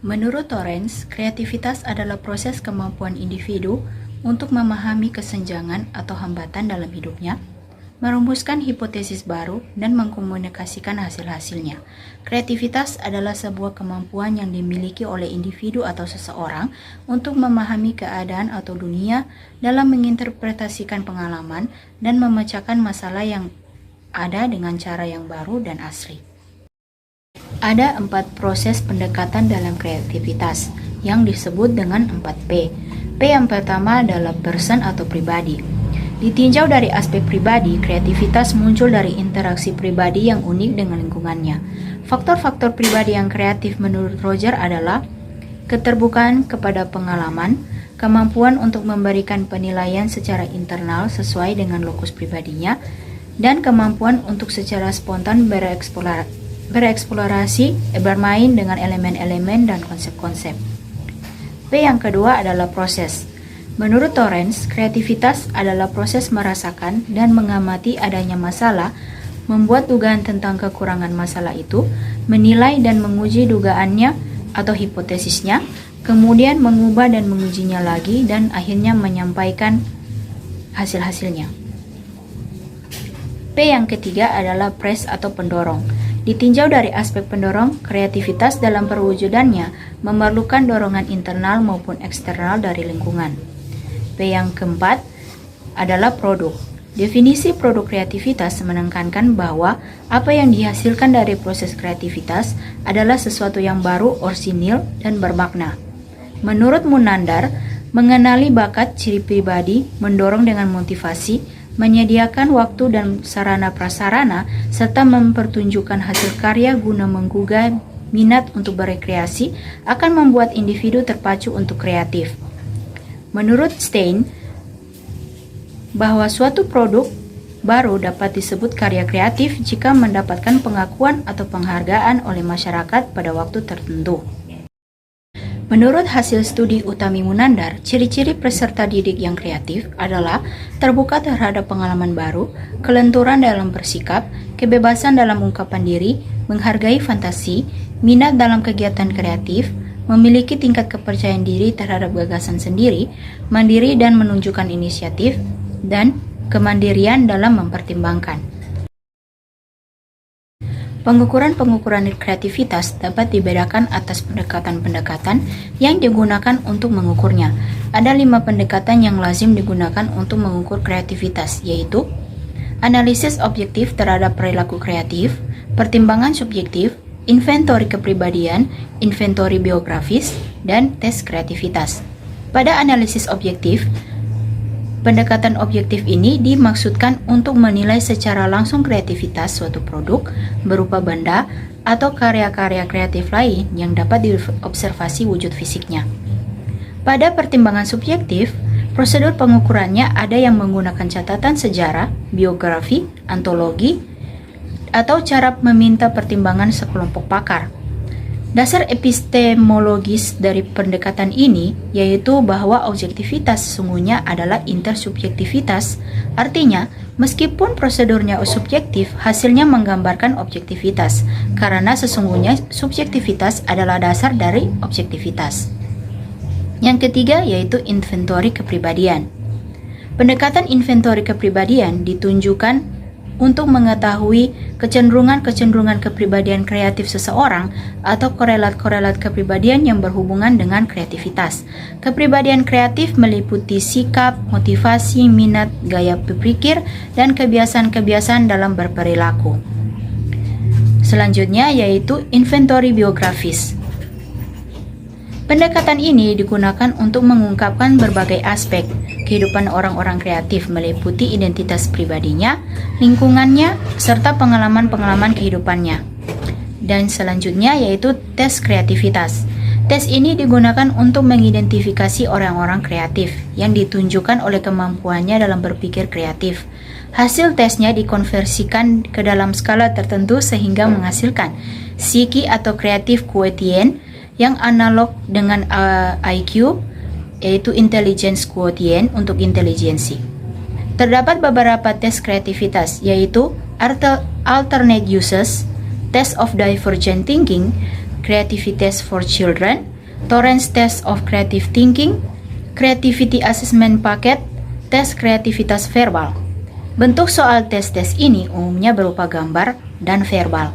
Menurut Torrance, kreativitas adalah proses kemampuan individu untuk memahami kesenjangan atau hambatan dalam hidupnya, merumuskan hipotesis baru, dan mengkomunikasikan hasil-hasilnya. Kreativitas adalah sebuah kemampuan yang dimiliki oleh individu atau seseorang untuk memahami keadaan atau dunia dalam menginterpretasikan pengalaman dan memecahkan masalah yang ada dengan cara yang baru dan asli. Ada 4 proses pendekatan dalam kreativitas yang disebut dengan 4P. P yang pertama adalah person atau pribadi. Ditinjau dari aspek pribadi, kreativitas muncul dari interaksi pribadi yang unik dengan lingkungannya. Faktor-faktor pribadi yang kreatif menurut Roger adalah keterbukaan kepada pengalaman, kemampuan untuk memberikan penilaian secara internal sesuai dengan lokus pribadinya, dan kemampuan untuk secara spontan bereksplorasi, bermain dengan elemen-elemen dan konsep-konsep. P yang kedua adalah proses. Menurut Torrance, kreativitas adalah proses merasakan dan mengamati adanya masalah, membuat dugaan tentang kekurangan masalah itu, menilai dan menguji dugaannya atau hipotesisnya, kemudian mengubah dan mengujinya lagi, dan akhirnya menyampaikan hasil-hasilnya. P yang ketiga adalah press atau pendorong. Ditinjau dari aspek pendorong, kreativitas dalam perwujudannya memerlukan dorongan internal maupun eksternal dari lingkungan. P yang keempat adalah produk. Definisi produk kreativitas menekankan bahwa apa yang dihasilkan dari proses kreativitas adalah sesuatu yang baru, orisinil, dan bermakna. Menurut Munandar, mengenali bakat ciri pribadi, mendorong dengan motivasi, menyediakan waktu dan sarana-prasarana, serta mempertunjukkan hasil karya guna menggugah minat untuk berekreasi akan membuat individu terpacu untuk kreatif. Menurut Stein, bahwa suatu produk baru dapat disebut karya kreatif jika mendapatkan pengakuan atau penghargaan oleh masyarakat pada waktu tertentu. Menurut hasil studi Utami Munandar, ciri-ciri peserta didik yang kreatif adalah terbuka terhadap pengalaman baru, kelenturan dalam bersikap, kebebasan dalam ungkapan diri, menghargai fantasi, minat dalam kegiatan kreatif, memiliki tingkat kepercayaan diri terhadap gagasan sendiri, mandiri dan menunjukkan inisiatif, dan kemandirian dalam mempertimbangkan. Pengukuran-pengukuran kreativitas dapat dibedakan atas pendekatan-pendekatan yang digunakan untuk mengukurnya. Ada 5 pendekatan yang lazim digunakan untuk mengukur kreativitas, yaitu analisis objektif terhadap perilaku kreatif, pertimbangan subjektif, inventori kepribadian, inventori biografis, dan tes kreativitas. Pada analisis objektif, pendekatan objektif ini dimaksudkan untuk menilai secara langsung kreativitas suatu produk berupa benda atau karya-karya kreatif lain yang dapat diobservasi wujud fisiknya. Pada pertimbangan subjektif, prosedur pengukurannya ada yang menggunakan catatan sejarah, biografi, antologi, atau cara meminta pertimbangan sekelompok pakar. Dasar epistemologis dari pendekatan ini yaitu bahwa objektivitas sesungguhnya adalah intersubjektivitas. Artinya, meskipun prosedurnya subjektif, hasilnya menggambarkan objektivitas, karena sesungguhnya subjektivitas adalah dasar dari objektivitas. Yang ketiga yaitu inventori kepribadian. Pendekatan inventori kepribadian ditunjukkan untuk mengetahui kecenderungan-kecenderungan kepribadian kreatif seseorang atau korelat-korelat kepribadian yang berhubungan dengan kreativitas. Kepribadian kreatif meliputi sikap, motivasi, minat, gaya berpikir, dan kebiasaan-kebiasaan dalam berperilaku. Selanjutnya yaitu inventori biografis. Pendekatan ini digunakan untuk mengungkapkan berbagai aspek kehidupan orang-orang kreatif, meliputi identitas pribadinya, lingkungannya, serta pengalaman-pengalaman kehidupannya. Dan selanjutnya yaitu tes kreativitas. Tes ini digunakan untuk mengidentifikasi orang-orang kreatif yang ditunjukkan oleh kemampuannya dalam berpikir kreatif. Hasil tesnya dikonversikan ke dalam skala tertentu sehingga menghasilkan Psyche atau Creative Quotient yang analog dengan IQ, yaitu Intelligence Quotient untuk intelijensi. Terdapat beberapa tes kreativitas, yaitu Alternate Uses, Test of Divergent Thinking, Creativity Test for Children, Torrance Test of Creative Thinking, Creativity Assessment Packet, tes kreativitas verbal. Bentuk soal tes-tes ini umumnya berupa gambar dan verbal.